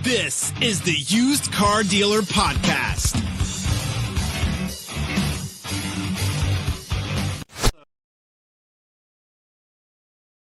This is the Used Car Dealer Podcast.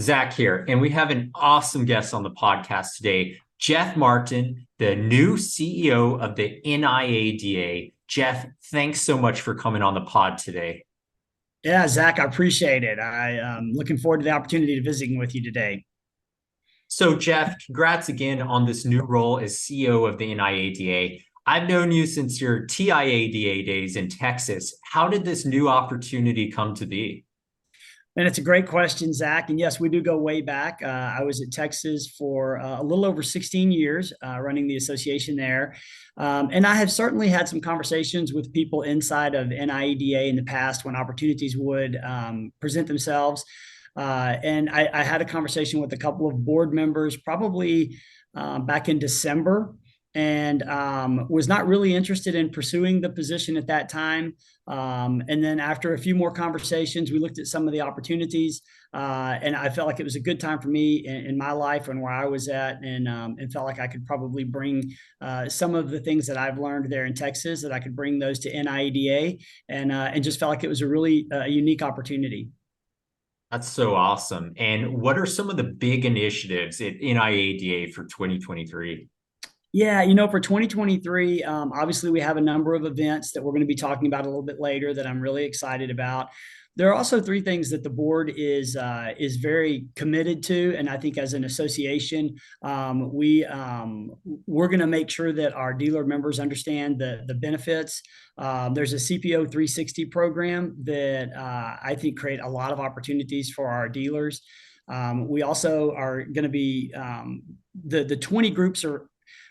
Zach here, and we have an awesome guest on the podcast today, Jeff Martin, the new CEO of the NIADA. Jeff, thanks so much for coming on the pod today. Yeah, Zach, I appreciate it. I'm looking forward to the opportunity to visiting with you today. So, Jeff, congrats again on this new role as CEO of the NIADA. I've known you since your TIADA days in Texas. How did this new opportunity come to be? And it's a great question, Zach. And yes, we do go way back. I was at Texas for a little over 16 years, running the association there. And I have certainly had some conversations with people inside of NIADA in the past when opportunities would present themselves. And I had a conversation with a couple of board members probably back in December, and was not really interested in pursuing the position at that time. And then after a few more conversations, we looked at some of the opportunities, and I felt like it was a good time for me in my life and where I was at, and felt like I could probably bring some of the things that I've learned there in Texas, that I could bring those to NIADA, and just felt like it was a really unique opportunity. That's so awesome. And what are some of the big initiatives at NIADA for 2023? Yeah, for 2023, obviously we have a number of events that we're going to be talking about a little bit later that I'm really excited about. There are also three things that the board is very committed to, and I think as an association, we're going to make sure that our dealer members understand the benefits. There's a CPO 360 program that I think create a lot of opportunities for our dealers. We also are going to be the 20 groups are.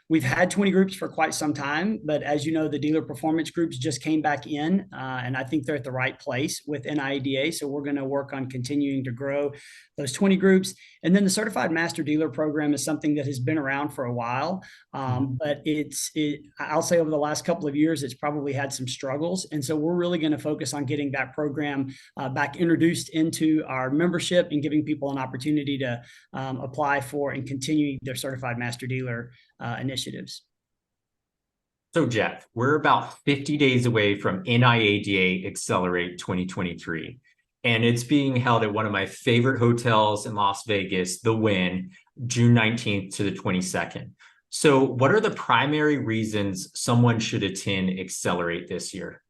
We've had 20 groups for quite some time, but as you know, the dealer performance groups just came back in, and I think they're at the right place with NIADA. So we're going to work on continuing to grow those 20 groups. And then the Certified Master Dealer Program is something that has been around for a while, but I'll say over the last couple of years, it's probably had some struggles. And so we're really going to focus on getting that program back introduced into our membership and giving people an opportunity to apply for and continue their Certified Master Dealer initiatives. So, Jeff, we're about 50 days away from NIADA Accelerate 2023, and it's being held at one of my favorite hotels in Las Vegas, The Wynn, June 19th to the 22nd. So what are the primary reasons someone should attend Accelerate this year?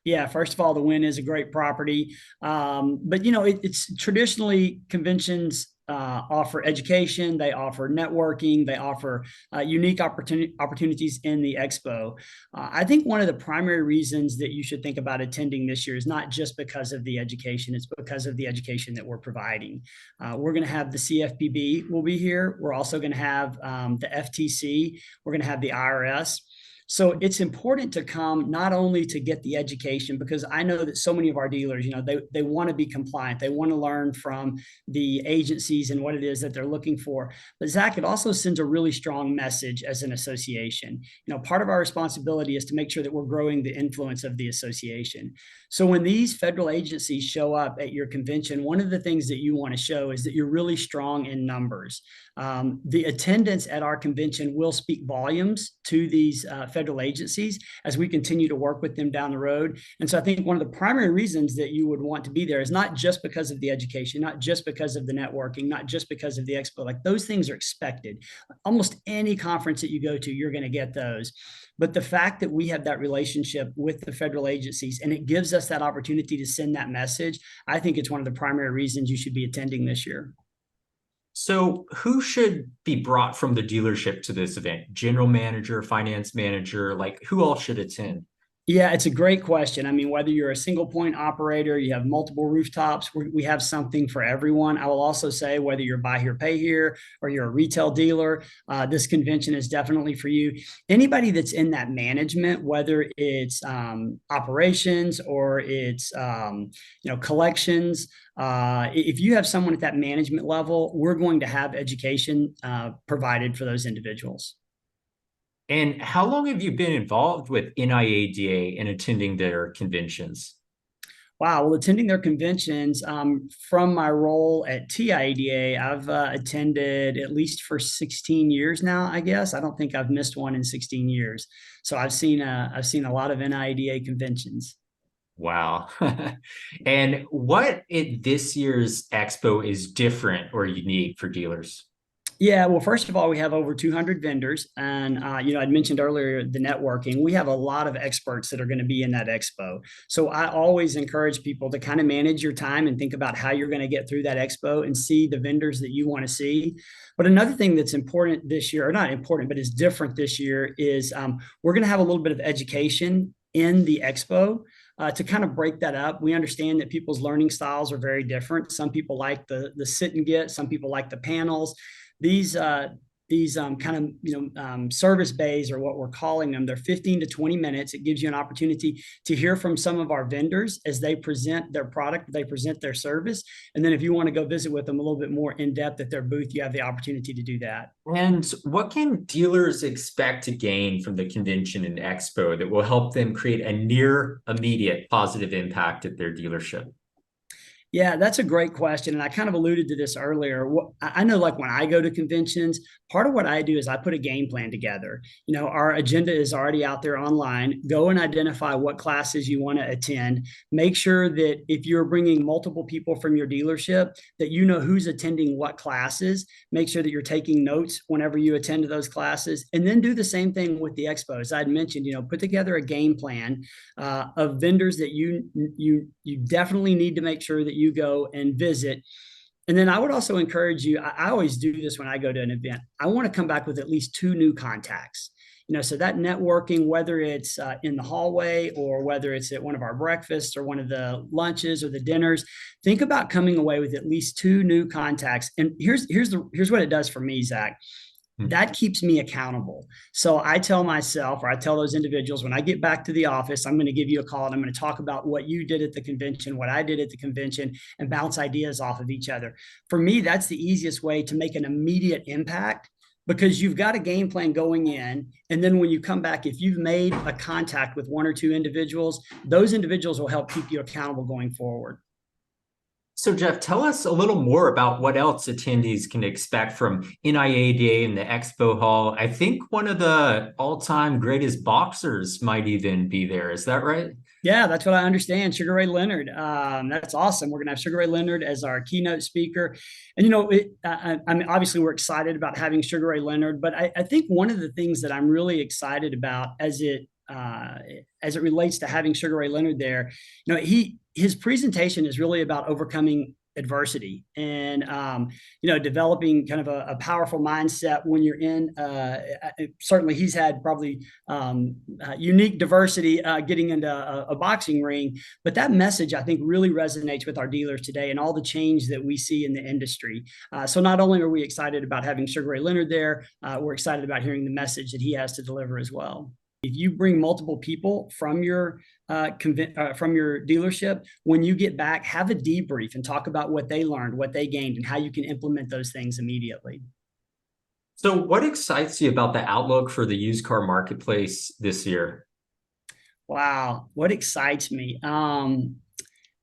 Yeah, first of all, the Wynn is a great property, but it's traditionally conventions offer education, they offer networking, they offer unique opportunities in the Expo. I think one of the primary reasons that you should think about attending this year is not just because of the education, it's because of the education that we're providing. We're going to have the CFPB will be here. We're also going to have the FTC. We're going to have the IRS. So it's important to come not only to get the education, because I know that so many of our dealers, they want to be compliant. They want to learn from the agencies and what it is that they're looking for. But Zach, it also sends a really strong message as an association. Part of our responsibility is to make sure that we're growing the influence of the association. So when these federal agencies show up at your convention, one of the things that you want to show is that you're really strong in numbers. The attendance at our convention will speak volumes to these federal agencies as we continue to work with them down the road. And so I think one of the primary reasons that you would want to be there is not just because of the education, not just because of the networking, not just because of the Expo. Like, those things are expected. Almost any conference that you go to, you're going to get those. But the fact that we have that relationship with the federal agencies and it gives us that opportunity to send that message, I think it's one of the primary reasons you should be attending this year. So who should be brought from the dealership to this event? General manager, finance manager, who all should attend? Yeah, it's a great question. I mean, whether you're a single point operator, you have multiple rooftops, we have something for everyone. I will also say, whether you're buy here, pay here, or you're a retail dealer, this convention is definitely for you. Anybody that's in that management, whether it's operations or it's collections, if you have someone at that management level, we're going to have education provided for those individuals. And how long have you been involved with NIADA and attending their conventions? Wow. Well, attending their conventions, from my role at TIADA, I've attended at least for 16 years now, I guess. I don't think I've missed one in 16 years. So I've seen a lot of NIADA conventions. Wow. And what this year's expo is different or unique for dealers? Yeah, well, first of all, we have over 200 vendors, and I'd mentioned earlier the networking. We have a lot of experts that are going to be in that expo. So I always encourage people to kind of manage your time and think about how you're going to get through that expo and see the vendors that you want to see. But another thing that's important this year, or not important, but is different this year, is we're going to have a little bit of education in the expo. To kind of break that up, we understand that people's learning styles are very different. Some people like the sit and get, some people like the panels. These kind of service bays, or what we're calling them, they're 15 to 20 minutes. It gives you an opportunity to hear from some of our vendors as they present their product, they present their service, and then if you want to go visit with them a little bit more in depth at their booth, you have the opportunity to do that. And what can dealers expect to gain from the convention and expo that will help them create a near immediate positive impact at their dealership? Yeah, that's a great question. And I kind of alluded to this earlier. I know, like when I go to conventions, part of what I do is I put a game plan together. Our agenda is already out there online. Go and identify what classes you want to attend. Make sure that if you're bringing multiple people from your dealership, that you know who's attending what classes. Make sure that you're taking notes whenever you attend those classes. And then do the same thing with the expo. As I'd mentioned, put together a game plan of vendors that you definitely need to make sure that you go and visit. And then I would also encourage you, I always do this when I go to an event. I want to come back with at least 2 new contacts. So that networking, whether it's in the hallway or whether it's at one of our breakfasts or one of the lunches or the dinners, think about coming away with at least 2 new contacts. And here's what it does for me, Zach. That keeps me accountable. So I tell myself, or I tell those individuals, when I get back to the office, I'm going to give you a call and I'm going to talk about what you did at the convention, what I did at the convention, and bounce ideas off of each other. For me, that's the easiest way to make an immediate impact, because you've got a game plan going in. And then when you come back, if you've made a contact with 1 or 2 individuals, those individuals will help keep you accountable going forward. So, Jeff, tell us a little more about what else attendees can expect from NIADA and the Expo Hall. I think one of the all-time greatest boxers might even be there. Is that right? Yeah, that's what I understand. Sugar Ray Leonard. That's awesome. We're going to have Sugar Ray Leonard as our keynote speaker. And, I mean, obviously, we're excited about having Sugar Ray Leonard, but I think one of the things that I'm really excited about as it relates to having Sugar Ray Leonard there, his presentation is really about overcoming adversity and developing kind of a powerful mindset when you're in certainly he's had probably unique diversity getting into a boxing ring, but that message I think really resonates with our dealers today and all the change that we see in the industry. So not only are we excited about having Sugar Ray Leonard there, we're excited about hearing the message that he has to deliver as well. If you bring multiple people from your dealership, when you get back, have a debrief and talk about what they learned, what they gained, and how you can implement those things immediately. So what excites you about the outlook for the used car marketplace this year? Wow, what excites me?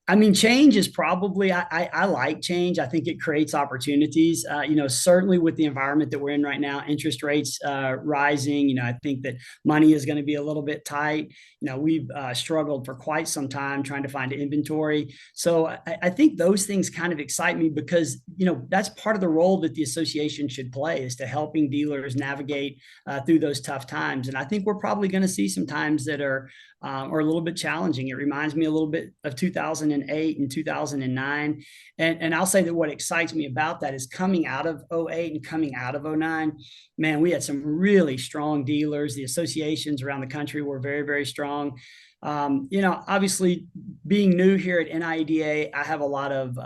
I mean, change is probably, I like change. I think it creates opportunities. Certainly with the environment that we're in right now, interest rates rising, I think that money is going to be a little bit tight. We've struggled for quite some time trying to find inventory. So I think those things kind of excite me because, that's part of the role that the association should play, is to helping dealers navigate through those tough times. And I think we're probably going to see some times that are a little bit challenging. It reminds me a little bit of 2008 and 2009. And I'll say that what excites me about that is coming out of 2008 and coming out of 2009, man, we had some really strong dealers. The associations around the country were very, very strong. Obviously being new here at NIADA, I have a lot of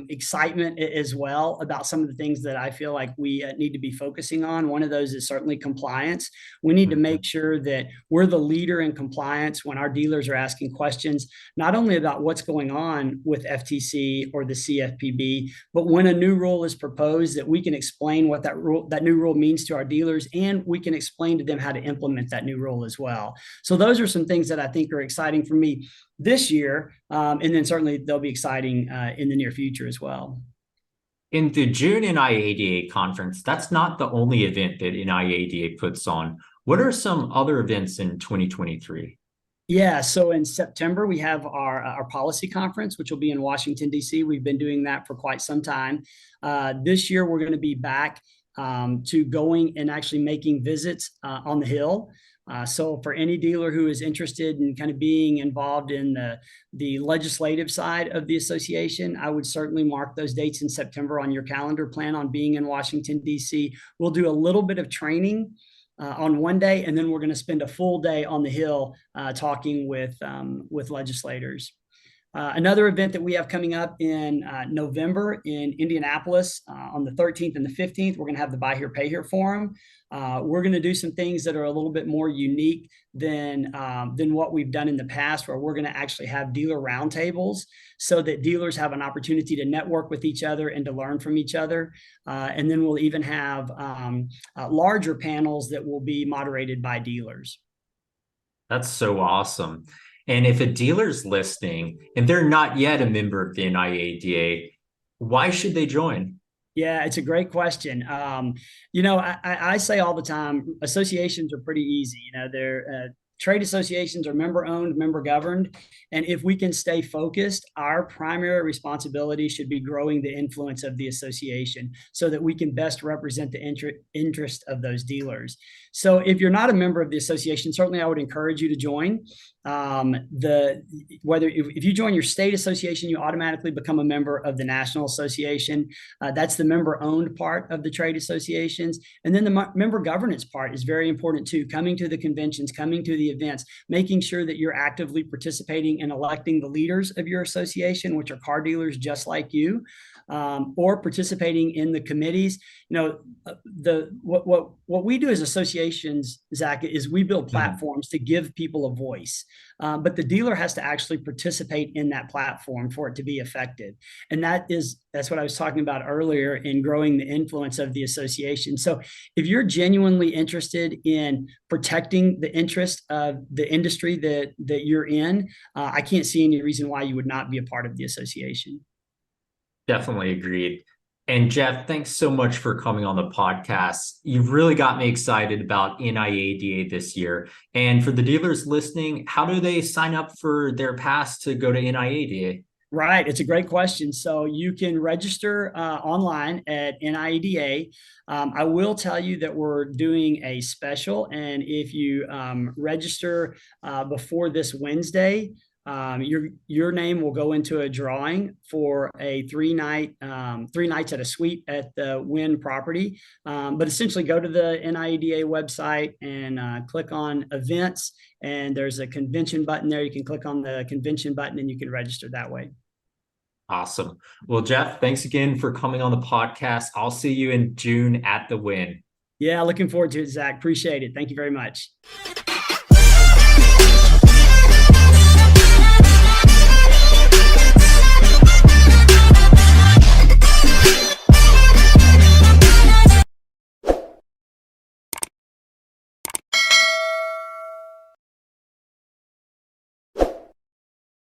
excitement as well about some of the things that I feel like we need to be focusing on. One of those is certainly compliance. We need to make sure that we're the leader in compliance when our dealers are asking questions, not only about what's going on with FTC or the CFPB, but when a new rule is proposed, that we can explain what that new rule means to our dealers, and we can explain to them how to implement that new rule as well. So those are some things that I think are exciting for me this year. And then certainly they'll be exciting in the near future as well. In the June NIADA conference, that's not the only event that NIADA puts on. What are some other events in 2023? Yeah, so in September, we have our policy conference, which will be in Washington, D.C. We've been doing that for quite some time. This year, we're going to be back to going and actually making visits on the Hill. So for any dealer who is interested in kind of being involved in the legislative side of the association, I would certainly mark those dates in September on your calendar. Plan on being in Washington, D.C. We'll do a little bit of training on one day, and then we're going to spend a full day on the Hill talking with legislators. Another event that we have coming up in November in Indianapolis on the 13th and the 15th, we're going to have the Buy Here, Pay Here Forum. We're going to do some things that are a little bit more unique than what we've done in the past, where we're going to actually have dealer roundtables so that dealers have an opportunity to network with each other and to learn from each other. And then we'll even have larger panels that will be moderated by dealers. That's so awesome. And if a dealer's listening and they're not yet a member of the NIADA, why should they join? Yeah, it's a great question. I say all the time, associations are pretty easy. They're trade associations are member owned, member governed. And if we can stay focused, our primary responsibility should be growing the influence of the association so that we can best represent the interest of those dealers. So if you're not a member of the association, certainly I would encourage you to join. If you join your state association, you automatically become a member of the national association. That's the member owned part of the trade associations. And then the member governance part is very important too. Coming to the conventions, coming to the events, making sure that you're actively participating in electing the leaders of your association, which are car dealers just like you, or participating in the committees. What we do as associations, Zach, is we build platforms to give people a voice. But the dealer has to actually participate in that platform for it to be effective. And that's what I was talking about earlier in growing the influence of the association. So if you're genuinely interested in protecting the interest of the industry that you're in, I can't see any reason why you would not be a part of the association. Definitely agreed. And Jeff, thanks so much for coming on the podcast. You've really got me excited about NIADA this year. And for the dealers listening, how do they sign up for their pass to go to NIADA? Right. It's a great question. So you can register online at NIADA. I will tell you that we're doing a special. And if you register before this Wednesday, your name will go into a drawing for a 3 nights at a suite at the Wynn property. But essentially go to the NIADA website and click on events, and there's a convention button there. You can click on the convention button and you can register that way. Awesome. Well, Jeff, thanks again for coming on the podcast. I'll see you in June at the Wynn. Yeah, looking forward to it, Zach. Appreciate it. Thank you very much.